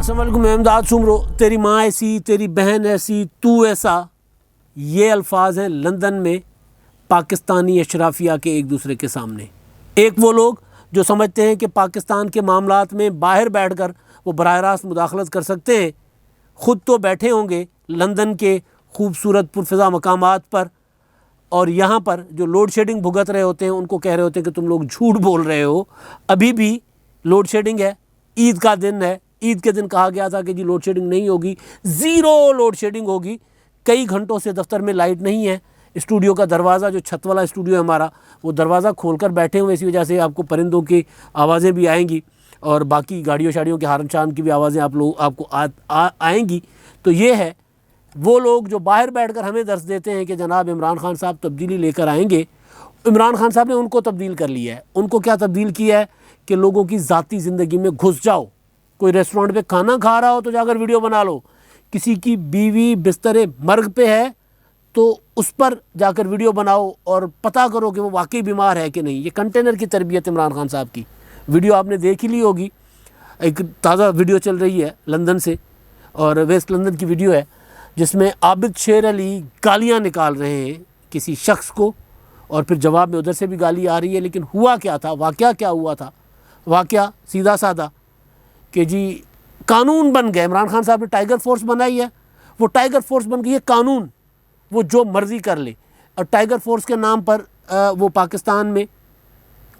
السلام علیکم، میں امداد سمرو۔ تیری ماں ایسی، تیری بہن ایسی، تو ایسا، یہ الفاظ ہیں لندن میں پاکستانی اشرافیہ کے ایک دوسرے کے سامنے۔ ایک وہ لوگ جو سمجھتے ہیں کہ پاکستان کے معاملات میں باہر بیٹھ کر وہ براہ راست مداخلت کر سکتے ہیں، خود تو بیٹھے ہوں گے لندن کے خوبصورت پرفضا مقامات پر، اور یہاں پر جو لوڈ شیڈنگ بھگت رہے ہوتے ہیں ان کو کہہ رہے ہوتے ہیں کہ تم لوگ جھوٹ بول رہے ہو، ابھی بھی لوڈ شیڈنگ ہے، عید کا دن ہے، عید کے دن کہا گیا تھا کہ جی لوڈ شیڈنگ نہیں ہوگی، زیرو لوڈ شیڈنگ ہوگی۔ کئی گھنٹوں سے دفتر میں لائٹ نہیں ہے، اسٹوڈیو کا دروازہ، جو چھت والا اسٹوڈیو ہے ہمارا، وہ دروازہ کھول کر بیٹھے ہوئے، اسی وجہ سے آپ کو پرندوں کی آوازیں بھی آئیں گی اور باقی گاڑیوں شاڑیوں کے ہارن شان کی بھی آوازیں آپ کو آئیں گی۔ تو یہ ہے وہ لوگ جو باہر بیٹھ کر ہمیں درس دیتے ہیں کہ جناب عمران خان صاحب تبدیلی لے کر آئیں گے۔ عمران خان صاحب نے ان کو تبدیل کر لیا ہے۔ ان کو کیا تبدیل کیا ہے کہ لوگوں کی ذاتی زندگی میں گھس جاؤ۔ کوئی ریسٹورنٹ پہ کھانا کھا رہا ہو تو جا کر ویڈیو بنا لو، کسی کی بیوی بستر مرگ پہ ہے تو اس پر جا کر ویڈیو بناؤ اور پتہ کرو کہ وہ واقعی بیمار ہے کہ نہیں۔ یہ کنٹینر کی تربیت عمران خان صاحب کی ویڈیو آپ نے دیکھ ہی لی ہوگی، ایک تازہ ویڈیو چل رہی ہے لندن سے، اور ویسٹ لندن کی ویڈیو ہے، جس میں عابد شیر علی گالیاں نکال رہے ہیں کسی شخص کو، اور پھر جواب میں ادھر سے بھی گالی آ رہی ہے۔ لیکن ہوا کیا تھا، واقعہ کیا ہوا تھا؟ واقعہ سیدھا سادہ کہ جی قانون بن گئے۔ عمران خان صاحب نے ٹائیگر فورس بنائی ہے، وہ ٹائیگر فورس بن گئی ہے قانون، وہ جو مرضی کر لے۔ اور ٹائیگر فورس کے نام پر وہ پاکستان میں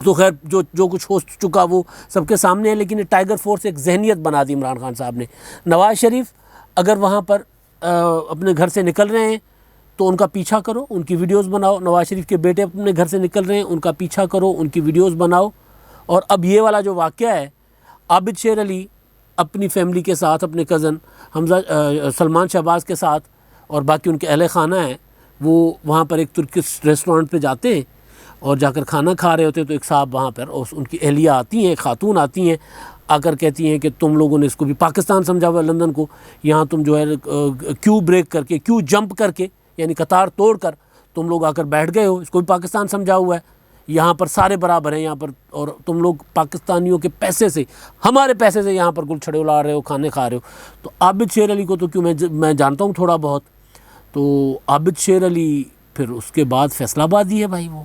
تو خیر جو کچھ ہو چکا وہ سب کے سامنے ہے، لیکن یہ ٹائیگر فورس ایک ذہنیت بنا دی عمران خان صاحب نے۔ نواز شریف اگر وہاں پر اپنے گھر سے نکل رہے ہیں تو ان کا پیچھا کرو، ان کی ویڈیوز بناؤ۔ نواز شریف کے بیٹے اپنے گھر سے نکل رہے ہیں، ان کا پیچھا کرو، ان کی ویڈیوز بناؤ۔ اور اب یہ والا جو واقعہ ہے، عابد شیر علی اپنی فیملی کے ساتھ، اپنے کزن حمزہ سلمان شہباز کے ساتھ اور باقی ان کے اہل خانہ ہیں، وہ وہاں پر ایک ترکش ریسٹورنٹ پہ جاتے ہیں اور جا کر کھانا کھا رہے ہوتے ہیں، تو ایک صاحب وہاں پر اور ان کی اہلیہ آتی ہیں، خاتون آتی ہیں، آ کر کہتی ہیں کہ تم لوگوں نے اس کو بھی پاکستان سمجھا ہوا ہے لندن کو، یہاں تم جو ہے کیوں بریک کر کے، کیوں جمپ کر کے، یعنی قطار توڑ کر تم لوگ آ کر بیٹھ گئے ہو، اس کو بھی پاکستان سمجھا ہوا ہے، یہاں پر سارے برابر ہیں یہاں پر، اور تم لوگ پاکستانیوں کے پیسے سے، ہمارے پیسے سے یہاں پر گل چھڑے اڑا رہے ہو، کھانے کھا رہے ہو۔ تو عابد شیر علی کو تو کیوں میں جانتا ہوں تھوڑا بہت، تو عابد شیر علی پھر اس کے بعد فیصل آبادی ہے بھائی وہ،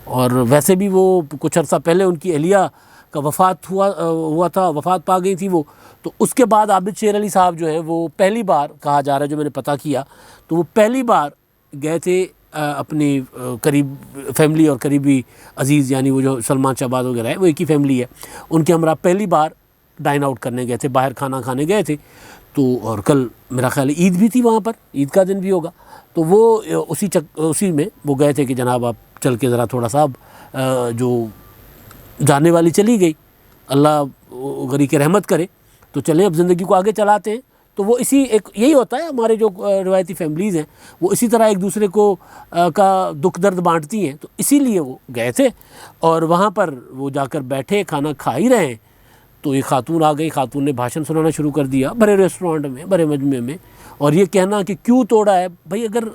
اور ویسے بھی وہ کچھ عرصہ پہلے ان کی اہلیہ کا وفات ہوا تھا، وفات پا گئی تھی وہ، تو اس کے بعد عابد شیر علی صاحب جو ہیں وہ پہلی بار کہا جا رہا ہے، جو میں نے پتہ کیا تو وہ پہلی بار گئے تھے اپنی قریب فیملی اور قریبی عزیز، یعنی وہ جو سلمان شہباز وغیرہ ہے وہ ایک ہی فیملی ہے، ان کے ہمراہ پہلی بار ڈائن آؤٹ کرنے گئے تھے، باہر کھانا کھانے گئے تھے۔ تو اور کل میرا خیال ہے عید بھی تھی وہاں پر، عید کا دن بھی ہوگا، تو وہ اسی میں وہ گئے تھے کہ جناب آپ چل کے ذرا تھوڑا سا جو جانے والی چلی گئی، اللہ غری کے رحمت کرے، تو چلیں اب زندگی کو آگے چلاتے ہیں۔ تو وہ یہی ہوتا ہے، ہمارے جو روایتی فیملیز ہیں وہ اسی طرح ایک دوسرے کو کا دکھ درد بانٹتی ہیں، تو اسی لیے وہ گئے تھے اور وہاں پر وہ جا کر بیٹھے، کھانا کھا ہی رہے ہیں تو ایک خاتون آ گئی، خاتون نے بھاشن سنانا شروع کر دیا بڑے ریسٹورنٹ میں، بڑے مجمع میں، اور یہ کہنا کہ کیوں توڑا ہے۔ بھائی اگر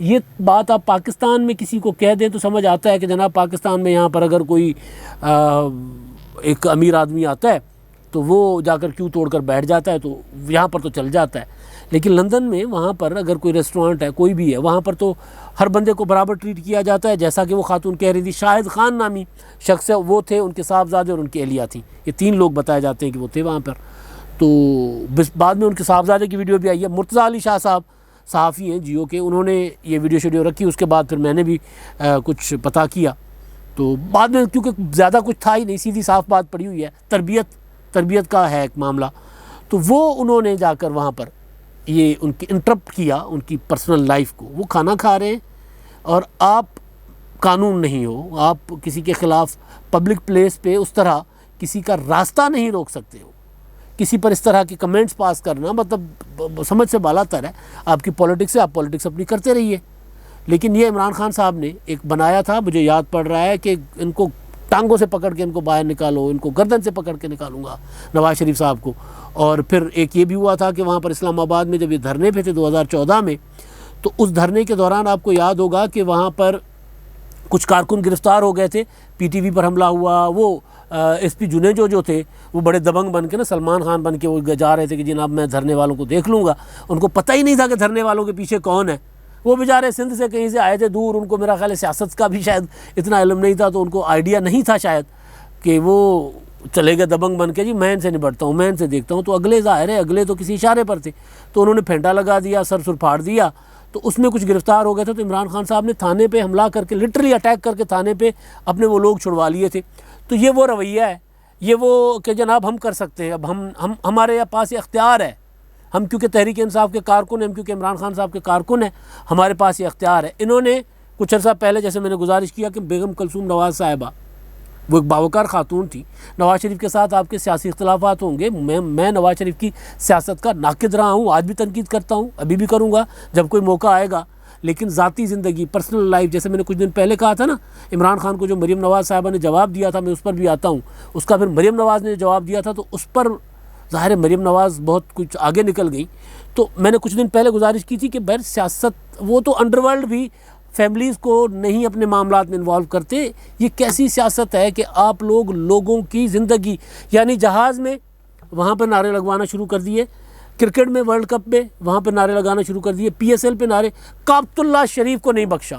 یہ بات آپ پاکستان میں کسی کو کہہ دیں تو سمجھ آتا ہے کہ جناب پاکستان میں یہاں پر اگر کوئی ایک امیر آدمی آتا ہے تو وہ جا کر کیوں توڑ کر بیٹھ جاتا ہے، تو یہاں پر تو چل جاتا ہے، لیکن لندن میں وہاں پر اگر کوئی ریسٹورنٹ ہے، کوئی بھی ہے، وہاں پر تو ہر بندے کو برابر ٹریٹ کیا جاتا ہے۔ جیسا کہ وہ خاتون کہہ رہی تھی، شاہد خان نامی شخص ہے، وہ تھے، ان کے صاحبزادے اور ان کی اہلیہ تھیں، یہ 3 لوگ بتائے جاتے ہیں کہ وہ تھے وہاں پر۔ تو بعد میں ان کے صاحبزادے کی ویڈیو بھی آئی ہے، مرتضیٰ علی شاہ صاحب صحافی ہیں جیو کے، انہوں نے یہ ویڈیو رکھی، اس کے بعد پھر میں نے بھی کچھ پتہ کیا، تو بعد میں کیونکہ زیادہ کچھ تھا ہی نہیں، سیدھی صاف بات پڑی ہوئی ہے، تربیت کا ہے ایک معاملہ، تو وہ انہوں نے جا کر وہاں پر یہ ان کی انٹرپٹ کیا ان کی پرسنل لائف کو۔ وہ کھانا کھا رہے ہیں اور آپ قانون نہیں ہو، آپ کسی کے خلاف پبلک پلیس پہ اس طرح کسی کا راستہ نہیں روک سکتے ہو، کسی پر اس طرح کے کمنٹس پاس کرنا مطلب سمجھ سے بالا تر ہے۔ آپ کی پولیٹکس ہے، آپ پولیٹکس اپنی کرتے رہیے، لیکن یہ عمران خان صاحب نے ایک بنایا تھا، مجھے یاد پڑ رہا ہے کہ ان کو ٹانگوں سے پکڑ کے ان کو باہر نکالو، ان کو گردن سے پکڑ کے نکالوں گا نواز شریف صاحب کو۔ اور پھر ایک یہ بھی ہوا تھا کہ وہاں پر اسلام آباد میں جب یہ دھرنے پہ تھے 2014 میں، تو اس دھرنے کے دوران آپ کو یاد ہوگا کہ وہاں پر کچھ کارکن گرفتار ہو گئے تھے، پی ٹی وی پر حملہ ہوا، وہ ایس پی جنیجو جو تھے وہ بڑے دبنگ بن کے نا سلمان خان بن کے وہ جا رہے تھے کہ جناب میں دھرنے والوں کو دیکھ لوں گا. ان کو پتہ ہی نہیں تھا کہ دھرنے والوں کے پیچھے کون ہے. وہ بیچارے سندھ سے کہیں سے آئے تھے دور, ان کو میرا خیال ہے سیاست کا بھی شاید اتنا علم نہیں تھا, تو ان کو آئیڈیا نہیں تھا شاید کہ وہ چلے گئے دبنگ بن کے جی میں ان سے نبٹتا ہوں, میں ان سے دیکھتا ہوں. تو اگلے ظاہر ہے اگلے تو کسی اشارے پر تھے, تو انہوں نے پھینٹا لگا دیا, سر پھاڑ دیا. تو اس میں کچھ گرفتار ہو گئے تھے. تو عمران خان صاحب نے تھانے پہ حملہ کر کے لٹرلی اٹیک کر کے تھانے پہ اپنے وہ لوگ چھڑوا لیے تھے. تو یہ وہ رویہ ہے, یہ وہ کہ جناب ہم کر سکتے ہیں, اب ہم ہمارے پاس یہ اختیار ہے, ہم کیونکہ تحریک انصاف کے کارکن ہیں, ہم کیونکہ عمران خان صاحب کے کارکن ہیں, ہمارے پاس یہ اختیار ہے. انہوں نے کچھ عرصہ پہلے جیسے میں نے گزارش کیا کہ بیگم کلثوم نواز صاحبہ وہ ایک باوقار خاتون تھی. نواز شریف کے ساتھ آپ کے سیاسی اختلافات ہوں گے, میں نواز شریف کی سیاست کا ناقد رہا ہوں, آج بھی تنقید کرتا ہوں, ابھی بھی کروں گا جب کوئی موقع آئے گا. لیکن ذاتی زندگی, پرسنل لائف, جیسے میں نے کچھ دن پہلے کہا تھا نا, عمران خان کو جو مریم نواز صاحبہ نے جواب دیا تھا, میں اس پر بھی آتا ہوں. اس کا پھر مریم نواز نے جواب دیا تھا, تو اس پر ظاہر ہے مریم نواز بہت کچھ آگے نکل گئی. تو میں نے کچھ دن پہلے گزارش کی تھی کہ بہر سیاست, وہ تو انڈر ورلڈ بھی فیملیز کو نہیں اپنے معاملات میں انوالو کرتے. یہ کیسی سیاست ہے کہ آپ لوگوں کی زندگی, یعنی جہاز میں وہاں پہ نعرے لگوانا شروع کر دیے, کرکٹ میں ورلڈ کپ میں وہاں پہ نعرے لگانا شروع کر دیے, پی ایس ایل پہ نعرے. کعبۃ اللہ شریف کو نہیں بخشا.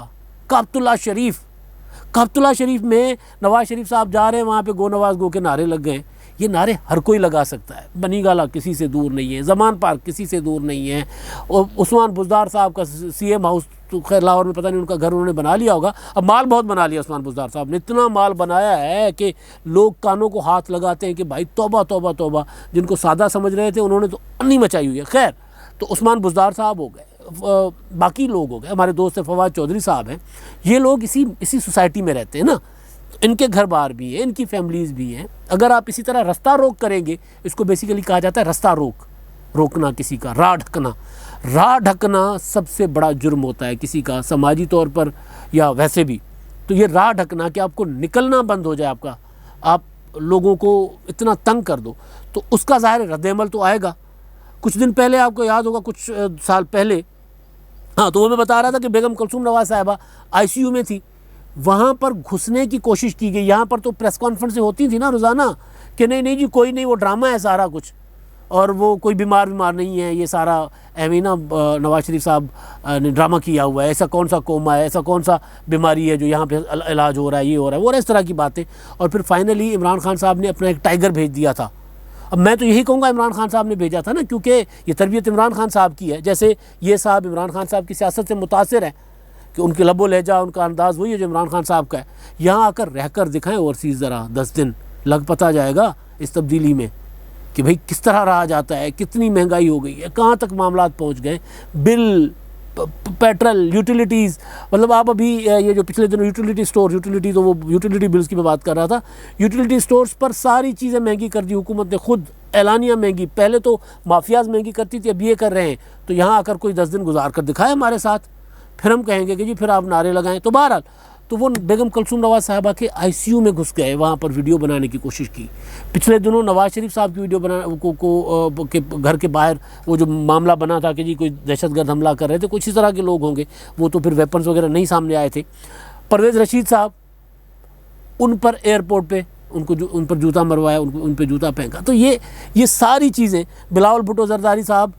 کعبۃ اللہ شریف میں نواز شریف صاحب جا رہے ہیں, وہاں پہ گو نواز گو کے نعرے لگ گئے. یہ نعرے ہر کوئی لگا سکتا ہے, بنی گالا کسی سے دور نہیں ہے, زمان پارک کسی سے دور نہیں ہے. اور عثمان بزدار صاحب کا سی ایم ہاؤس تو خیر لاہور میں پتہ نہیں ان کا گھر انہوں نے بنا لیا ہوگا, اب مال بہت بنا لیا عثمان بزدار صاحب نے, اتنا مال بنایا ہے کہ لوگ کانوں کو ہاتھ لگاتے ہیں کہ بھائی توبہ توبہ توبہ. جن کو سادہ سمجھ رہے تھے انہوں نے تو انّی مچائی ہوئی ہے. خیر, تو عثمان بزدار صاحب ہو گئے, باقی لوگ ہو گئے, ہمارے دوست فواد چودھری صاحب ہیں, یہ لوگ اسی سوسائٹی میں رہتے ہیں نا, ان کے گھر بار بھی ہیں, ان کی فیملیز بھی ہیں. اگر آپ اسی طرح رستہ روک کریں گے, اس کو بیسیکلی کہا جاتا ہے رستہ روکنا کسی کا, راہ ڈھکنا سب سے بڑا جرم ہوتا ہے کسی کا, سماجی طور پر یا ویسے بھی. تو یہ راہ ڈھکنا کہ آپ کو نکلنا بند ہو جائے, آپ لوگوں کو اتنا تنگ کر دو, تو اس کا ظاہر رد عمل تو آئے گا. کچھ دن پہلے آپ کو یاد ہوگا, کچھ سال پہلے, ہاں, تو وہ میں بتا رہا تھا کہ بیگم کلثوم نواز صاحبہ آئی سی یو میں تھی, وہاں پر گھسنے کی کوشش کی گئی. یہاں پر تو پریس کانفرنسیں ہوتی تھیں نا روزانہ کہ نہیں جی کوئی نہیں, وہ ڈرامہ ہے سارا کچھ, اور وہ کوئی بیمار نہیں ہے, یہ سارا ایمینا نواز شریف صاحب نے ڈرامہ کیا ہوا ہے, ایسا کون سا کوما ہے, ایسا کون سا بیماری ہے جو یہاں پہ علاج ہو رہا ہے, یہ ہو رہا ہے, وہ اس طرح کی باتیں. اور پھر فائنلی عمران خان صاحب نے اپنا ایک ٹائیگر بھیج دیا تھا. اب میں تو یہی کہوں گا عمران خان صاحب نے بھیجا تھا نا, کیونکہ یہ تربیت عمران خان صاحب کی ہے. جیسے یہ صاحب عمران خان صاحب کی سیاست سے متاثر ہیں کہ ان کی لب و لہجہ, ان کا انداز وہی ہے جو عمران خان صاحب کا ہے. یہاں آ کر رہ کر دکھائیں اوورسیز, ذرا 10 دن لگ پتہ جائے گا اس تبدیلی میں کہ بھئی کس طرح رہا جاتا ہے, کتنی مہنگائی ہو گئی ہے, کہاں تک معاملات پہنچ گئے, بل, پیٹرول, یوٹیلیٹیز. مطلب آپ ابھی یہ جو پچھلے دنوں یوٹیلیٹی تو وہ یوٹیلیٹی بلز کی میں بات کر رہا تھا, یوٹیلیٹی سٹورز پر ساری چیزیں مہنگی کر دی حکومت نے, خود اعلانیہ مہنگی. پہلے تو مافیاز مہنگی کرتی تھی, اب یہ کر رہے ہیں. تو یہاں آ کر کوئی 10 دن گزار کر دکھائے ہمارے ساتھ, پھر ہم کہیں گے کہ جی پھر آپ نعرے لگائیں. تو بہرحال تو وہ بیگم کلثوم نواز صاحبہ کے آئی سی یو میں گھس گئے, وہاں پر ویڈیو بنانے کی کوشش کی. پچھلے دنوں نواز شریف صاحب کی ویڈیو کے گھر کے باہر وہ جو معاملہ بنا تھا کہ جی کوئی دہشت گرد حملہ کر رہے تھے, کچھ اس طرح کے لوگ ہوں گے, وہ تو پھر ویپنز وغیرہ نہیں سامنے آئے تھے. پرویز رشید صاحب, ان پر ایئرپورٹ پہ ان پر جوتا مروایا, ان پہ جوتا پھینکا. تو یہ ساری چیزیں. بلاول بھٹو زرداری صاحب,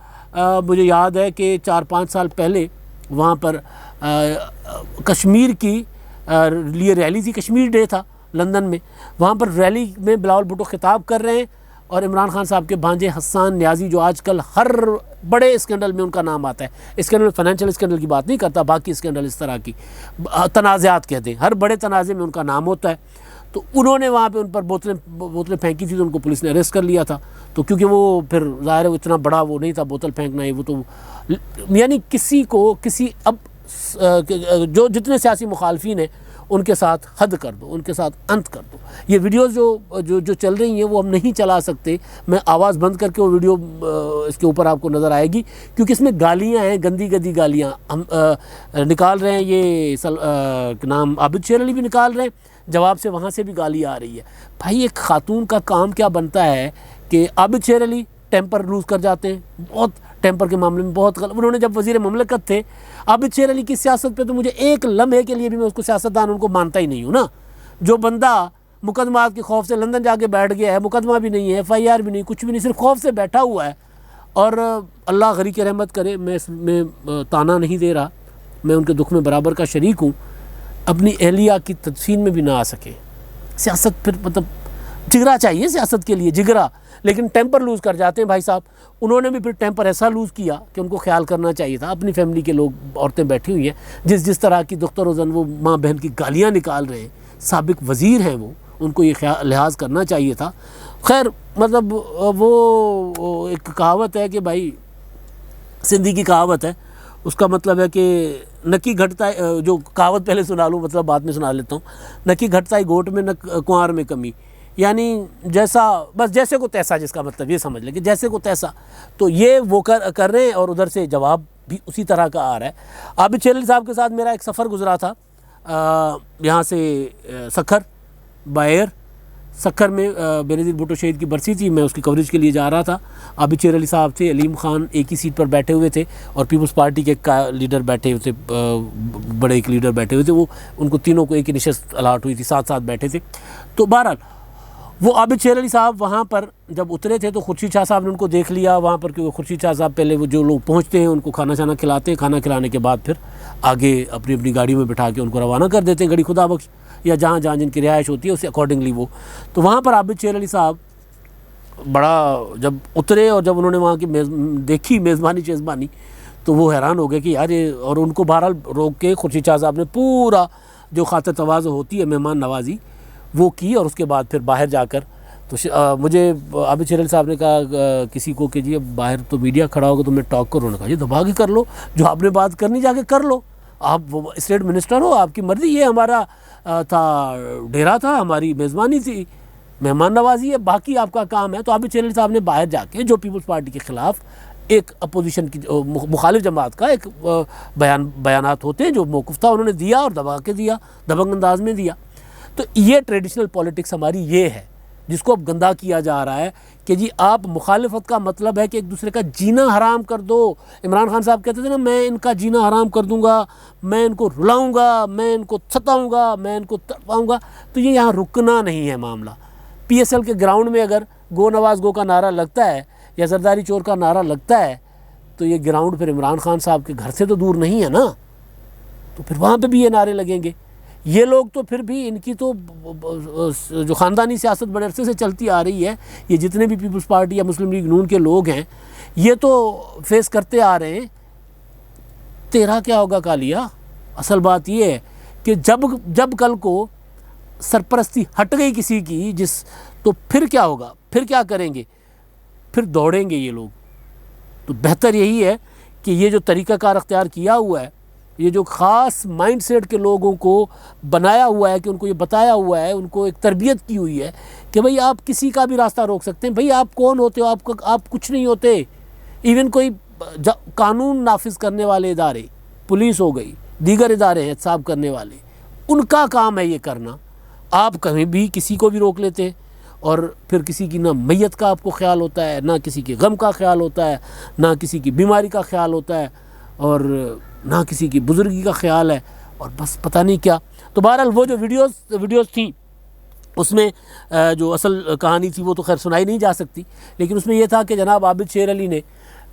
مجھے یاد ہے کہ 4-5 سال پہلے وہاں پر کشمیر کی لیے ریلی تھی, کشمیر ڈے تھا لندن میں, وہاں پر ریلی میں بلاول بھٹو خطاب کر رہے ہیں, اور عمران خان صاحب کے بھانجے حسان نیازی جو آج کل ہر بڑے اسکینڈل میں ان کا نام آتا ہے, اسکینڈل فائنینشیل اسکینڈل کی بات نہیں کرتا, باقی اسکینڈل اس طرح کی تنازعات کہتے ہیں, ہر بڑے تنازع میں ان کا نام ہوتا ہے. تو انہوں نے وہاں پہ ان پر بوتلیں پھینکی تھی, تو ان کو پولیس نے اریسٹ کر لیا تھا. تو کیونکہ وہ پھر ظاہر ہے اتنا بڑا وہ نہیں تھا بوتل پھینکنا ہی, وہ تو یعنی اب جو جتنے سیاسی مخالفین ہیں ان کے ساتھ حد کر دو, ان کے ساتھ انت کر دو. یہ ویڈیوز جو چل رہی ہیں وہ ہم نہیں چلا سکتے, میں آواز بند کر کے وہ ویڈیو اس کے اوپر آپ کو نظر آئے گی, کیونکہ اس میں گالیاں ہیں, گندی گالیاں ہم نکال رہے ہیں. یہ نام عابد شیر علی بھی نکال رہے ہیں, جواب سے وہاں سے بھی گالی آ رہی ہے. بھائی ایک خاتون کا کام کیا بنتا ہے کہ عابد شیر علی ٹیمپر لوز کر جاتے ہیں, بہت ٹیمپر کے معاملے میں بہت غلط. انہوں نے جب وزیر مملکت تھے, عابد شیر علی کی سیاست پہ تو مجھے ایک لمحے کے لیے بھی, میں اس کو سیاستدان ان کو مانتا ہی نہیں ہوں نا. جو بندہ مقدمات کے خوف سے لندن جا کے بیٹھ گیا ہے، مقدمہ بھی نہیں ہے، FIR بھی نہیں، کچھ بھی نہیں، صرف خوف سے بیٹھا ہوا ہے. اور اللہ غریق رحمت کرے، میں اس میں تانا نہیں دے رہا، میں ان کے دکھ میں برابر کا شریک ہوں، اپنی اہلیہ کی تدفین میں بھی نہ آ سکے. سیاست پھر مطلب جگرا چاہیے سیاست کے لیے، جگرا، لیکن ٹیمپر لوز کر جاتے ہیں بھائی صاحب. انہوں نے بھی پھر ٹیمپر ایسا لوز کیا کہ ان کو خیال کرنا چاہیے تھا. اپنی فیملی کے لوگ، عورتیں بیٹھی ہوئی ہیں، جس طرح کی دختر و زن وہ ماں بہن کی گالیاں نکال رہے ہیں، سابق وزیر ہیں وہ، ان کو یہ لحاظ کرنا چاہیے تھا. خیر مطلب وہ ایک کہاوت ہے کہ بھائی، سندھی کی کہاوت ہے، اس کا مطلب ہے کہ نکی گھٹتا ہے، جو کہاوت پہلے سنا لوں، مطلب بعد میں سنا لیتا ہوں. نکی گھٹتا ہے گوٹ میں، کنوار میں کمی. یعنی جیسا، بس جیسے کو تیسا، جس کا مطلب یہ سمجھ لیں کہ جیسے کو تیسا. تو یہ وہ کر رہے ہیں، اور ادھر سے جواب بھی اسی طرح کا آ رہا ہے. عابد شیر علی صاحب کے ساتھ میرا ایک سفر گزرا تھا یہاں سے سکھر بایر. سکھر میں بینظیر بھٹو شہید کی برسی تھی، میں اس کی کوریج کے لیے جا رہا تھا. عابد شیر علی صاحب تھے، علیم خان ایک ہی سیٹ پر بیٹھے ہوئے تھے، اور پیپلز پارٹی کے ایک لیڈر بیٹھے ہوئے تھے، بڑے ایک لیڈر بیٹھے ہوئے تھے. وہ ان کو تینوں کو ایک ہی نشست الاٹ ہوئی تھی، ساتھ ساتھ بیٹھے تھے. تو بہرحال وہ عابد شیر علی صاحب وہاں پر جب اترے تھے تو خورشید شاہ صاحب نے ان کو دیکھ لیا وہاں پر، کیونکہ خورشید شاہ صاحب پہلے وہ جو لوگ پہنچتے ہیں ان کو کھانا شانا کھلاتے ہیں، کھانا کھلانے کے بعد پھر آگے اپنی اپنی گاڑی میں بٹھا کے ان کو روانہ کر دیتے ہیں، گڑی خدا بخش یا جہاں جہاں جن کی رہائش ہوتی ہے اسے اکارڈنگلی وہ. تو وہاں پر عابد شیر علی صاحب بڑا جب اترے، اور جب انہوں نے وہاں کی دیکھی میزبانی چیزبانی، تو وہ حیران ہو گئے کہ یار یہ، اور ان کو بہرحال روک کے خورشید شاہ صاحب نے پورا جو خاطر تواضع ہوتی ہے مہمان نوازی وہ کی. اور اس کے بعد پھر باہر جا کر تو مجھے عابد شیر علی صاحب نے کہا کسی کو کہ جی اب باہر تو میڈیا کھڑا ہوگا تو میں ٹاک کروں. نے کہا جی دبا کے کر لو، جو آپ نے بات کرنی جا کے کر لو، آپ اسٹیٹ منسٹر ہو، آپ کی مرضی، یہ ہمارا تھا ڈیرا تھا، ہماری میزبانی تھی، مہمان نوازی ہے، باقی آپ کا کام ہے. تو عابد شیر علی صاحب نے باہر جا کے جو پیپلز پارٹی کے خلاف ایک اپوزیشن کی مخالف جماعت کا ایک بیانات ہوتے ہیں جو موقف تھا انہوں نے دیا، اور دبا کے دیا، دبنگ انداز میں دیا. تو یہ ٹریڈیشنل پولیٹکس ہماری یہ ہے جس کو اب گندہ کیا جا رہا ہے کہ جی آپ مخالفت کا مطلب ہے کہ ایک دوسرے کا جینا حرام کر دو. عمران خان صاحب کہتے تھے نا، میں ان کا جینا حرام کر دوں گا، میں ان کو رلاؤں گا، میں ان کو ستاؤں گا، میں ان کو تڑپاؤں گا. تو یہ یہاں رکنا نہیں ہے معاملہ. PSL کے گراؤنڈ میں اگر گو نواز گو کا نعرہ لگتا ہے یا زرداری چور کا نعرہ لگتا ہے تو یہ گراؤنڈ پھر عمران خان صاحب کے گھر سے تو دور نہیں ہے نا، تو پھر وہاں پہ بھی یہ نعرے لگیں گے. یہ لوگ تو پھر بھی ان کی تو جو خاندانی سیاست بڑے عرصے سے چلتی آ رہی ہے، یہ جتنے بھی پیپلز پارٹی یا مسلم لیگ نون کے لوگ ہیں یہ تو فیس کرتے آ رہے ہیں. تیرا کیا ہوگا کالیا؟ اصل بات یہ ہے کہ جب کل کو سرپرستی ہٹ گئی کسی کی تو پھر کیا ہوگا؟ پھر کیا کریں گے؟ پھر دوڑیں گے یہ لوگ. تو بہتر یہی ہے کہ یہ جو طریقہ کار اختیار کیا ہوا ہے، یہ جو خاص مائنڈ سیٹ کے لوگوں کو بنایا ہوا ہے، کہ ان کو یہ بتایا ہوا ہے، ان کو ایک تربیت کی ہوئی ہے کہ بھئی آپ کسی کا بھی راستہ روک سکتے ہیں. بھئی آپ کون ہوتے ہو؟ آپ کچھ نہیں ہوتے. ایون کوئی قانون نافذ کرنے والے ادارے، پولیس ہو گئی، دیگر ادارے ہیں احتساب کرنے والے، ان کا کام ہے یہ کرنا. آپ کہیں بھی کسی کو بھی روک لیتے ہیں، اور پھر کسی کی نہ میت کا آپ کو خیال ہوتا ہے، نہ کسی کے غم کا خیال ہوتا ہے، نہ کسی کی بیماری کا خیال ہوتا ہے، اور نہ کسی کی بزرگی کا خیال ہے، اور بس پتہ نہیں کیا. تو بہرحال وہ جو ویڈیوز تھیں اس میں جو اصل کہانی تھی وہ تو خیر سنائی نہیں جا سکتی، لیکن اس میں یہ تھا کہ جناب عابد شیر علی نے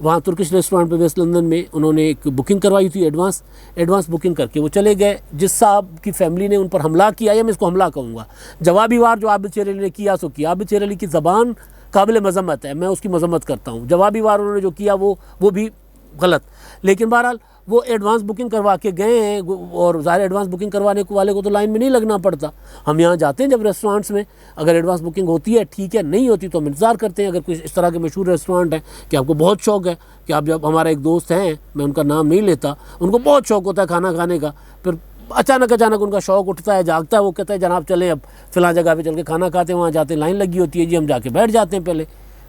وہاں ترکش ریسٹورانٹ پہ ویسٹ لندن میں انہوں نے ایک بکنگ کروائی تھی، ایڈوانس بکنگ کر کے وہ چلے گئے. جس صاحب کی فیملی نے ان پر حملہ کیا، یا میں اس کو حملہ کہوں گا، جوابی وار جو عابد شیر علی نے کیا سو کیا. عابد شیر علی کی زبان قابل مذمت ہے، میں اس کی مذمت کرتا ہوں. جوابی وار انہوں نے جو کیا وہ بھی غلط. لیکن بہرحال وہ ایڈوانس بکنگ کروا کے گئے ہیں، اور ظاہر ایڈوانس بکنگ کروانے والے کو تو لائن میں نہیں لگنا پڑتا. ہم یہاں جاتے ہیں جب ریسٹورانٹس میں، اگر ایڈوانس بکنگ ہوتی ہے ٹھیک ہے، نہیں ہوتی تو ہم انتظار کرتے ہیں. اگر کوئی اس طرح کے مشہور ریسٹورانٹ ہیں کہ آپ کو بہت شوق ہے، کہ آپ جب ہمارا ایک دوست ہیں، میں ان کا نام نہیں لیتا، ان کو بہت شوق ہوتا ہے کھانا کھانے کا، پھر اچانک ان کا شوق اٹھتا ہے، جاگتا ہے، وہ کہتا ہے جناب چلیں اب فلاں جگہ پہ چل کے کھانا کھاتے ہیں. وہاں جاتے ہیں، لائن لگی ہوتی ہے جی، ہم جا کے بیٹھ جاتے ہیں. پہلے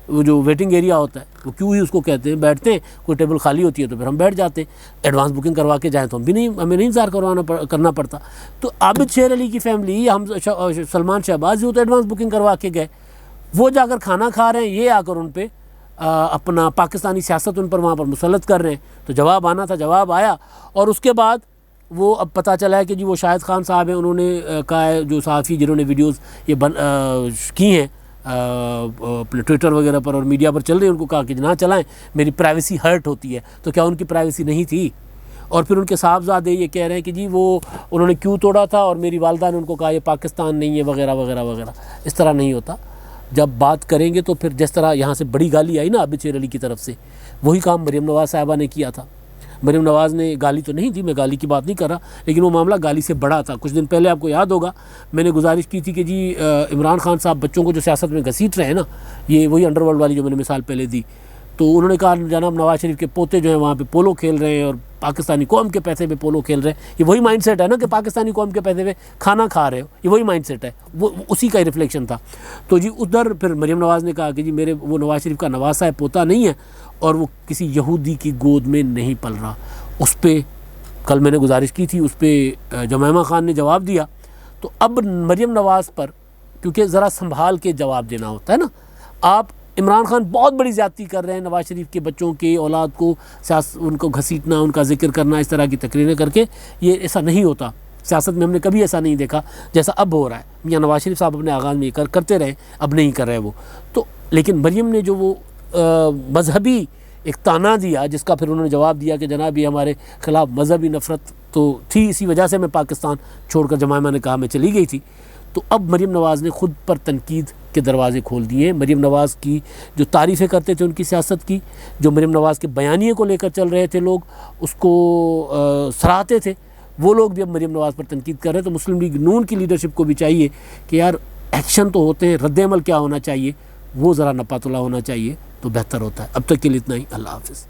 وہ جو ویٹنگ ایریا ہوتا ہے وہ کیوں ہی اس کو کہتے ہیں، بیٹھتے ہیں، کوئی ٹیبل خالی ہوتی ہے تو پھر ہم بیٹھ جاتے ہیں. ایڈوانس بکنگ کروا کے جائیں تو ہمیں نہیں انتظار کرنا پڑتا. تو عابد شیر علی کی فیملی، ہم سلمان شہباز وہ تو ایڈوانس بکنگ کروا کے گئے، وہ جا کر کھانا کھا رہے ہیں، یہ آ کر ان پہ اپنا پاکستانی سیاست ان پر وہاں پر مسلط کر رہے ہیں. تو جواب آنا تھا، جواب آیا. اور اس کے بعد وہ اب پتہ چلا ہے کہ جی وہ شاہد خان صاحب ہیں، انہوں نے کہا ہے، جو صحافی جنہوں نے ویڈیوز یہ کی ہیں اپنے ٹویٹر وغیرہ پر اور میڈیا پر چل رہی ہیں، ان کو کہا کہ نہ چلائیں، میری پرائیویسی ہرٹ ہوتی ہے. تو کیا ان کی پرائیویسی نہیں تھی؟ اور پھر ان کے صاحبزادے یہ کہہ رہے ہیں کہ جی وہ انہوں نے کیوں توڑا تھا، اور میری والدہ نے ان کو کہا یہ پاکستان نہیں ہے وغیرہ وغیرہ وغیرہ. اس طرح نہیں ہوتا. جب بات کریں گے تو پھر جس طرح یہاں سے بڑی گالی آئی نا عابد شیر علی کی طرف سے، وہی کام مریم نواز صاحبہ نے کیا تھا. مریم نواز نے گالی تو نہیں تھی، میں گالی کی بات نہیں کر رہا، لیکن وہ معاملہ گالی سے بڑا تھا. کچھ دن پہلے آپ کو یاد ہوگا میں نے گزارش کی تھی کہ جی عمران خان صاحب بچوں کو جو سیاست میں گھسیٹ رہے ہیں نا، یہ وہی انڈر ورلڈ والی جو میں نے مثال پہلے دی، تو انہوں نے کہا جناب نواز شریف کے پوتے جو ہیں وہاں پہ پولو کھیل رہے ہیں اور پاکستانی قوم کے پیسے پہ پولو کھیل رہے ہیں. یہ وہی مائنڈ سیٹ ہے نا کہ پاکستانی قوم کے پیسے پہ کھانا کھا رہے ہو، یہ وہی مائنڈ سیٹ ہے، وہ اسی کا ریفلیکشن تھا. تو جی ادھر پھر مریم نواز نے کہا کہ جی میرے وہ نواز شریف کا نواز صاحب پوتا نہیں ہے اور وہ کسی یہودی کی گود میں نہیں پل رہا. اس پہ کل میں نے گزارش کی تھی، اس پہ جمائمہ خان نے جواب دیا. تو اب مریم نواز پر کیونکہ ذرا سنبھال کے جواب دینا ہوتا ہے نا. آپ عمران خان بہت بڑی زیادتی کر رہے ہیں نواز شریف کے بچوں کے اولاد کو، ان کو گھسیٹنا، ان کا ذکر کرنا، اس طرح کی تقریریں کر کے. یہ ایسا نہیں ہوتا سیاست میں، ہم نے کبھی ایسا نہیں دیکھا جیسا اب ہو رہا ہے. میاں نواز شریف صاحب اپنے آغاز میں کرتے رہے، اب نہیں کر رہے وہ تو. لیکن مریم نے جو وہ مذہبی ایک تانا دیا، جس کا پھر انہوں نے جواب دیا کہ جناب یہ ہمارے خلاف مذہبی نفرت تو تھی، اسی وجہ سے میں پاکستان چھوڑ کر جمائمہ نے کہا میں چلی گئی تھی. تو اب مریم نواز نے خود پر تنقید کے دروازے کھول دیے. مریم نواز کی جو تعریفیں کرتے تھے ان کی سیاست کی، جو مریم نواز کے بیانیے کو لے کر چل رہے تھے لوگ، اس کو سراہتے تھے، وہ لوگ بھی اب مریم نواز پر تنقید کر رہے ہیں. تو مسلم لیگ نون کی لیڈرشپ کو بھی چاہیے کہ یار ایکشن تو ہوتے ہیں، رد عمل کیا ہونا چاہیے وہ ذرا نپاتلا ہونا چاہیے تو بہتر ہوتا ہے. اب تک کے لیے اتنا ہی. اللہ حافظ.